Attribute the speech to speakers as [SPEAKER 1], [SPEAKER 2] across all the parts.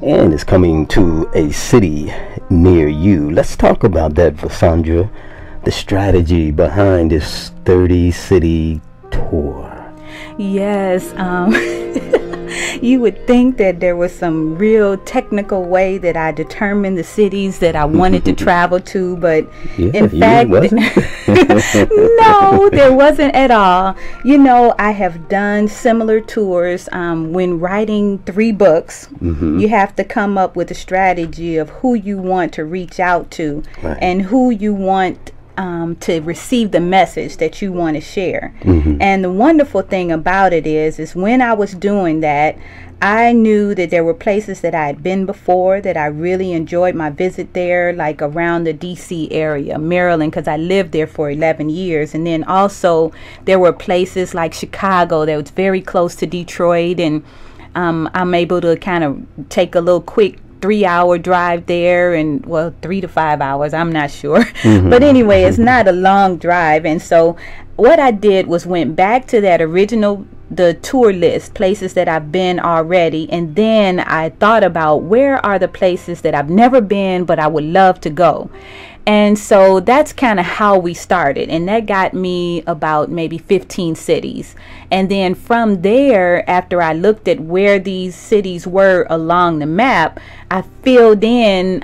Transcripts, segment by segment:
[SPEAKER 1] and it's coming to a city near you. Let's talk about that, Versandra, the strategy behind this 30-city tour.
[SPEAKER 2] Yes, you would think that there was some real technical way that I determined the cities that I wanted to travel to, but in fact, no, there wasn't at all. You know, I have done similar tours. When writing 3 books, you have to come up with a strategy of who you want to reach out to, right, and who you want to receive the message that you want to share. And the wonderful thing about it is when I was doing that, I knew that there were places that I had been before that I really enjoyed my visit there, like around the DC area, Maryland, because I lived there for 11 years. And then also there were places like Chicago that was very close to Detroit, and I'm able to kind of take a little quick 3-hour drive there, and well, 3 to 5 hours, I'm not sure. But anyway, it's not a long drive. And so what I did was went back to that original, the tour list, places that I've been already, and then I thought about where are the places that I've never been but I would love to go. And so that's kind of how we started, and that got me about maybe 15 cities. And then from there, after I looked at where these cities were along the map, I filled in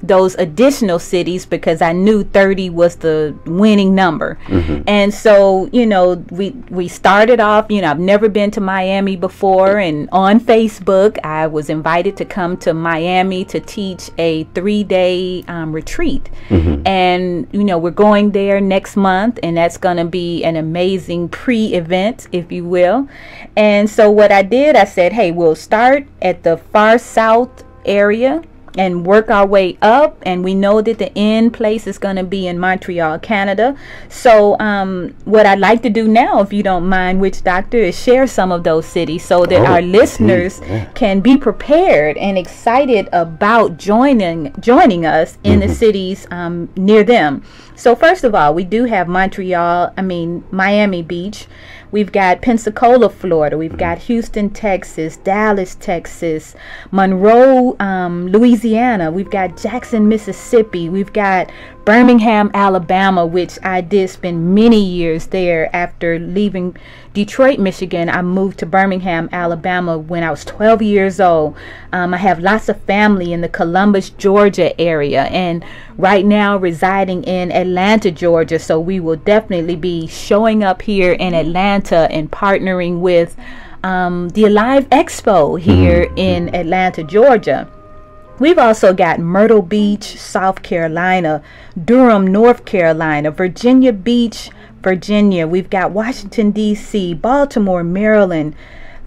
[SPEAKER 2] those additional cities because I knew 30 was the winning number. And so, you know, we started off, you know, I've never been to Miami before, and on Facebook I was invited to come to Miami to teach a 3-day retreat. And you know, we're going there next month, and that's going to be an amazing pre-event, if you will. And so what I did, I said, hey, we'll start at the far south area and work our way up, and we know that the end place is going to be in Montreal, Canada. So what I'd like to do now, if you don't mind, Witch Doctor, is share some of those cities so that our listeners can be prepared and excited about joining us in the cities near them. So first of all, we do have Miami Beach. We've got Pensacola, Florida. We've got Houston, Texas, Dallas, Texas, Monroe, Louisiana. We've got Jackson, Mississippi. We've got Birmingham, Alabama, which I did spend many years there. After leaving Detroit, Michigan, I moved to Birmingham, Alabama when I was 12 years old. I have lots of family in the Columbus, Georgia area, and right now residing in Atlanta, Georgia. So we will definitely be showing up here in Atlanta and partnering with the Alive Expo here in Atlanta, Georgia. We've also got Myrtle Beach, South Carolina, Durham, North Carolina, Virginia Beach, Virginia. We've got Washington, D.C., Baltimore, Maryland,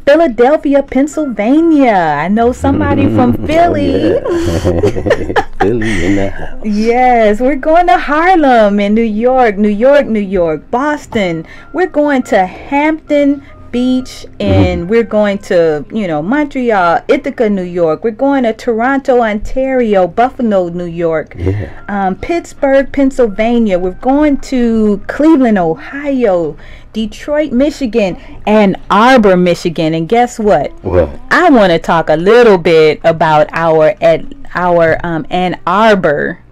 [SPEAKER 2] Philadelphia, Pennsylvania. I know somebody from Philly.
[SPEAKER 1] Philly in the house.
[SPEAKER 2] Yes, we're going to Harlem in New York, Boston. We're going to Hampton Beach, and we're going to, you know, Montreal, Ithaca, New York. We're going to Toronto, Ontario, Buffalo, New York, Pittsburgh, Pennsylvania. We're going to Cleveland, Ohio, Detroit, Michigan, Ann Arbor, Michigan. And guess what? What? I want to talk a little bit about our Ann Arbor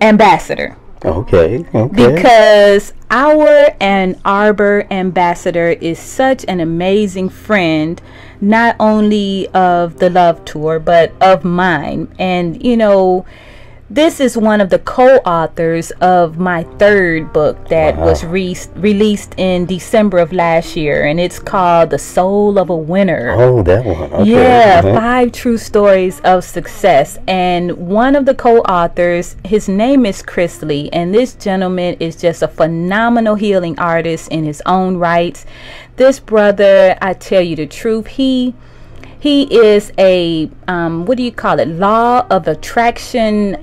[SPEAKER 2] ambassador.
[SPEAKER 1] Okay.
[SPEAKER 2] Because our Ann Arbor ambassador is such an amazing friend, not only of the Love Tour, but of mine. And, you know, this is one of the co-authors of my 3rd book that was released in December of last year, and it's called The Soul of a Winner.
[SPEAKER 1] Oh, that one. Okay.
[SPEAKER 2] Yeah, 5 true stories of success. And one of the co-authors, his name is Chris Lee, and this gentleman is just a phenomenal healing artist in his own rights. This brother, I tell you the truth, he is a what do you call it, law of attraction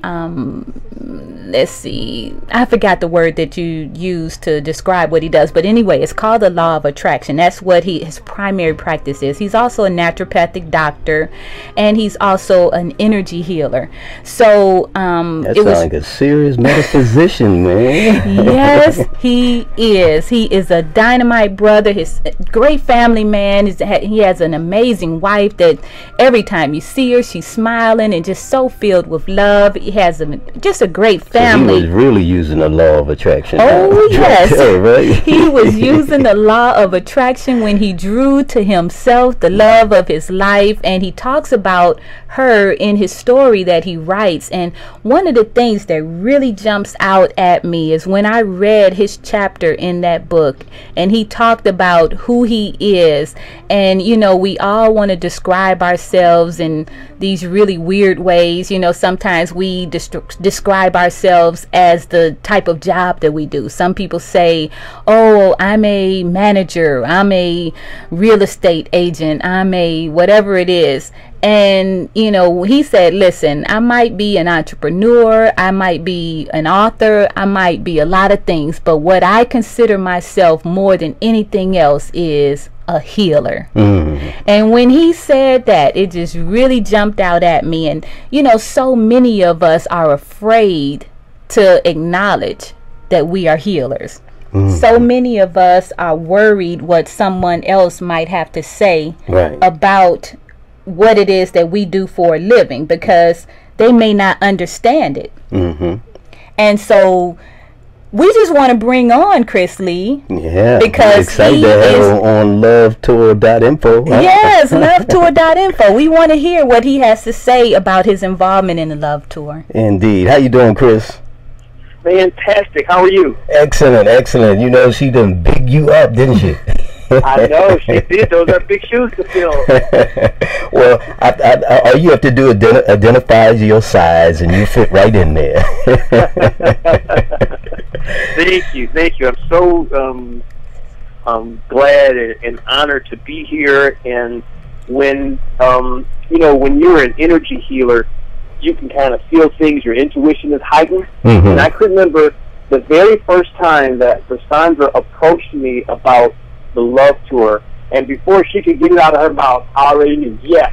[SPEAKER 2] let's see, I forgot the word that you used to describe what he does, but anyway, it's called the law of attraction. That's what his primary practice is. He's also a naturopathic doctor, and he's also an energy healer. So
[SPEAKER 1] that sounds like a serious metaphysician, man.
[SPEAKER 2] Yes, he is. He is a dynamite brother. He's a great family man. He has an amazing wife that every time you see her, she's smiling and just so filled with love. He has just a great family.
[SPEAKER 1] So he was really using the law of attraction.
[SPEAKER 2] Oh, yes.
[SPEAKER 1] Right?
[SPEAKER 2] He was using the law of attraction when he drew to himself the love of his life, and he talks about her in his story that he writes. And one of the things that really jumps out at me is when I read his chapter in that book, and he talked about who he is. And you know, we all want to describe ourselves in these really weird ways. You know, sometimes we describe ourselves as the type of job that we do. Some people say, oh, I'm a manager, I'm a real estate agent, I'm a whatever it is. And you know, he said, listen, I might be an entrepreneur, I might be an author, I might be a lot of things, but what I consider myself more than anything else is a healer. And when he said that, it just really jumped out at me. And you know, so many of us are afraid to acknowledge that we are healers. So many of us are worried what someone else might have to say about what it is that we do for a living, because they may not understand it. And so we just want to bring on Chris Lee. Yeah, because
[SPEAKER 1] excited to have him on TheLoveTour.info.
[SPEAKER 2] Yes, TheLoveTour.info. We want to hear what he has to say about his involvement in the Love Tour.
[SPEAKER 1] Indeed. How you doing, Chris?
[SPEAKER 3] Fantastic. How are you?
[SPEAKER 1] Excellent, excellent. You know, she done big you up, didn't she?
[SPEAKER 3] I know, she did. Those are big shoes to fill.
[SPEAKER 1] Well, all you have to do is identify your size, and you fit right in there.
[SPEAKER 3] Thank you, thank you. I'm so glad and honored to be here. And when you know, when you're an energy healer, you can kind of feel things. Your intuition is heightened. And I could remember the very first time that Versandra approached me about the Love Tour, and before she could get it out of her mouth, I already knew, yes,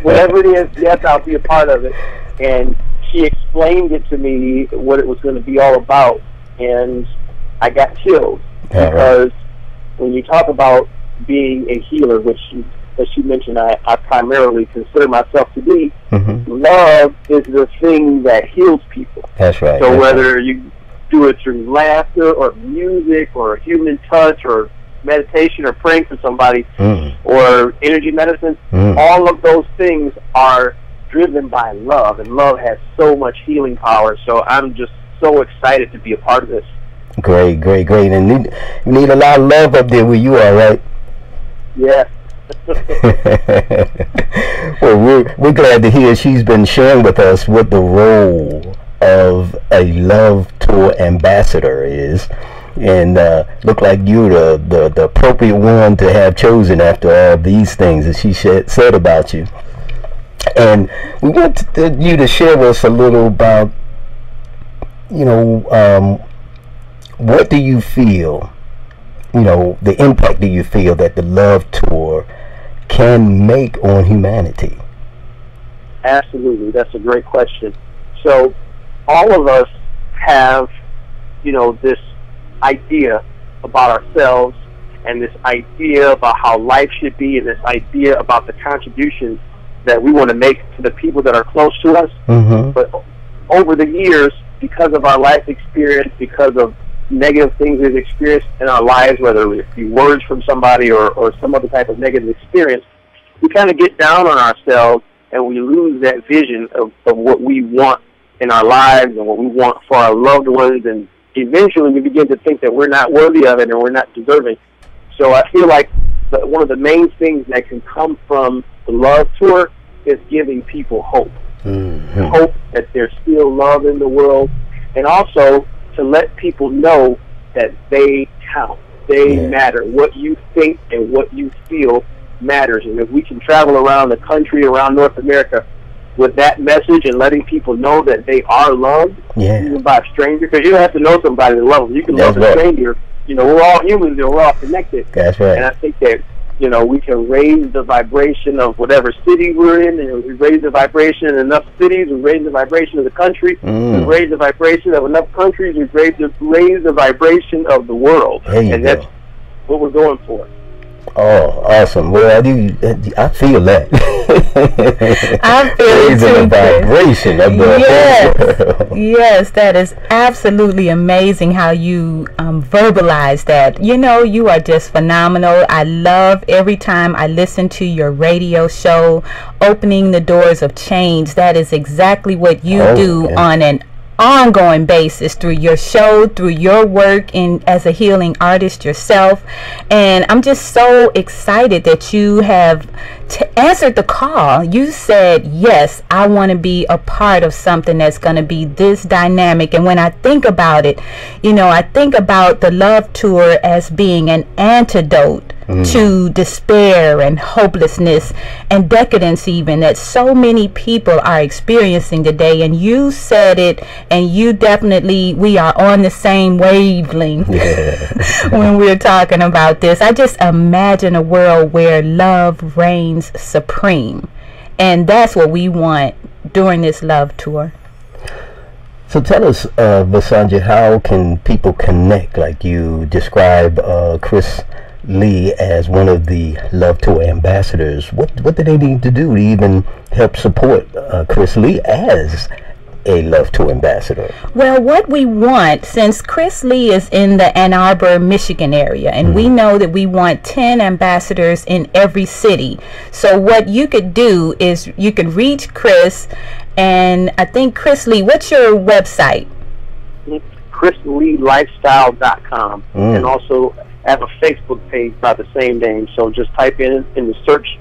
[SPEAKER 3] whatever it is, yes, I'll be a part of it. And she explained it to me, what it was going to be all about, and I got chills. Because when you talk about being a healer, which, as she mentioned, I primarily consider myself to be, love is the thing that heals people.
[SPEAKER 1] That's right.
[SPEAKER 3] So whether you do it through laughter or music or human touch or meditation or praying for somebody or energy medicine, all of those things are driven by love, and love has so much healing power. So I'm just so excited to be a part of this.
[SPEAKER 1] Great, great, great. And you need a lot of love up there where you are, right?
[SPEAKER 3] Yeah.
[SPEAKER 1] Well, we're glad to hear she's been sharing with us what the role of a Love Tour ambassador is. And look like you're the appropriate one to have chosen after all these things that she said about you. And we want you to share with us a little about, you know, what do you feel, you know, the impact do you feel that the Love Tour can make on humanity?
[SPEAKER 3] Absolutely. That's a great question. So all of us have, you know, this idea about ourselves, and this idea about how life should be, and this idea about the contributions that we want to make to the people that are close to us. But over the years, because of our life experience, because of negative things we've experienced in our lives, whether it be words from somebody or some other type of negative experience, we kind of get down on ourselves, and we lose that vision of what we want in our lives and what we want for our loved ones, and eventually we begin to think that we're not worthy of it and we're not deserving. So I feel like one of the main things that can come from the Love Tour is giving people hope. Hope that there's still love in the world, and also to let people know that they count. They matter. What you think and what you feel matters. And if we can travel around the country, around North America, with that message and letting people know that they are loved, even by a stranger. Because you don't have to know somebody to love them. You can love a stranger. You know, we're all humans and we're all connected.
[SPEAKER 1] That's right.
[SPEAKER 3] And I think that, you know, we can raise the vibration of whatever city we're in, and we raise the vibration in enough cities, we raise the vibration of the country, we raise the vibration of enough countries, we raise the vibration of the world. And that's what we're going for.
[SPEAKER 1] Oh, awesome. Well, I feel that.
[SPEAKER 2] I feel
[SPEAKER 1] the vibration of the
[SPEAKER 2] yes. Yes, that is absolutely amazing how you verbalize that. You know, you are just phenomenal. I love every time I listen to your radio show, Opening the Doors of Change. That is exactly what you do on an ongoing basis through your show, through your work as a healing artist yourself. And I'm just so excited that you have answered the call. You said, yes, I want to be a part of something that's going to be this dynamic. And when I think about it, you know, I think about the Love Tour as being an antidote to despair and hopelessness and decadence, even that so many people are experiencing today. And you said it, and we are on the same wavelength when we're talking about this. I just imagine a world where love reigns supreme, and that's what we want during this Love Tour.
[SPEAKER 1] So tell us, Versandra, how can people connect? Like you describe Chris Lee as one of the Love Tour ambassadors. What do they need to do to even help support Chris Lee as a Love Tour ambassador?
[SPEAKER 2] Well, what we want, since Chris Lee is in the Ann Arbor, Michigan area, and we know that we want 10 ambassadors in every city. So what you could do is you could reach Chris, and I think Chris Lee, what's your website?
[SPEAKER 3] It's ChrisLeeLifestyle.com, and also I have a Facebook page by the same name. So just type in the search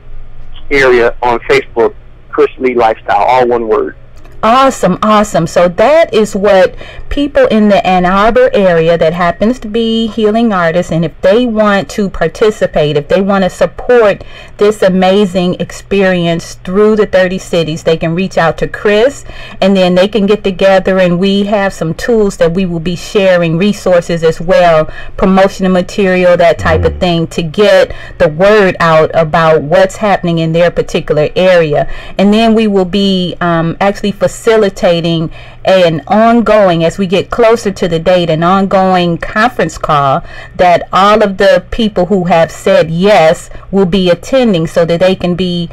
[SPEAKER 3] area on Facebook, Chris Lee Lifestyle, all one word.
[SPEAKER 2] Awesome, awesome. So that is what people in the Ann Arbor area that happens to be healing artists, and if they want to participate, if they want to support this amazing experience through the 30 cities, they can reach out to Chris, and then they can get together, and we have some tools that we will be sharing, resources as well, promotional material, that type of thing, to get the word out about what's happening in their particular area. And then we will be actually facilitating an ongoing, as we get closer to the date, an ongoing conference call that all of the people who have said yes will be attending, so that they can be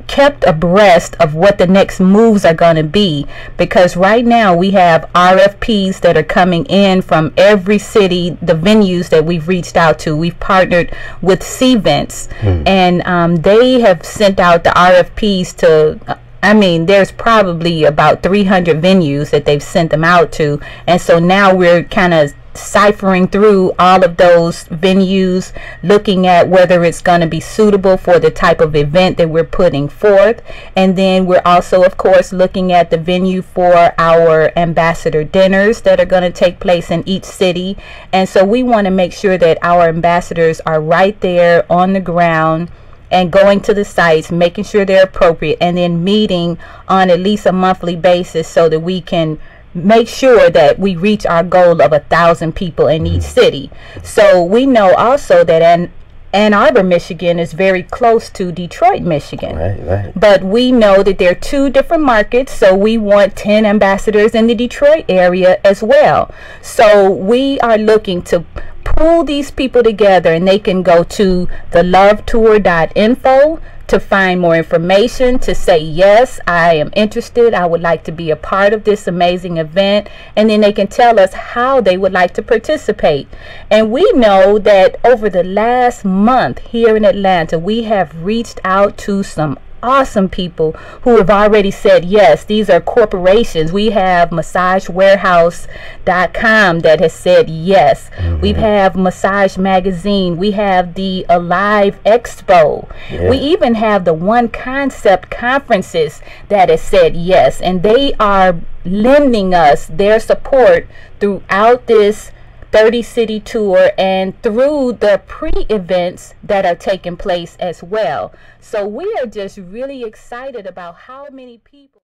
[SPEAKER 2] kept abreast of what the next moves are going to be. Because right now we have RFPs that are coming in from every city, the venues that we've reached out to. We've partnered with C-Vents, and they have sent out the RFPs to I mean, there's probably about 300 venues that they've sent them out to. And so now we're kind of ciphering through all of those venues, looking at whether it's going to be suitable for the type of event that we're putting forth. And then we're also, of course, looking at the venue for our ambassador dinners that are going to take place in each city. And so we want to make sure that our ambassadors are right there on the ground and going to the sites, making sure they're appropriate, and then meeting on at least a monthly basis so that we can make sure that we reach our goal of 1,000 people in each city. So we know also that Ann Arbor, Michigan is very close to Detroit, Michigan.
[SPEAKER 1] Right.
[SPEAKER 2] But we know that there are two different markets, so we want 10 ambassadors in the Detroit area as well. So we are looking to pull these people together, and they can go to TheLoveTour.info to find more information, to say, yes, I am interested, I would like to be a part of this amazing event, and then they can tell us how they would like to participate. And we know that over the last month here in Atlanta, we have reached out to some awesome people who have already said yes. These are corporations. We have MassageWarehouse.com that has said yes. We have Massage Magazine. We have the Alive Expo. We even have the One Concept conferences that has said yes, and they are lending us their support throughout this 30-city tour and through the pre-events that are taking place as well. So we are just really excited about how many people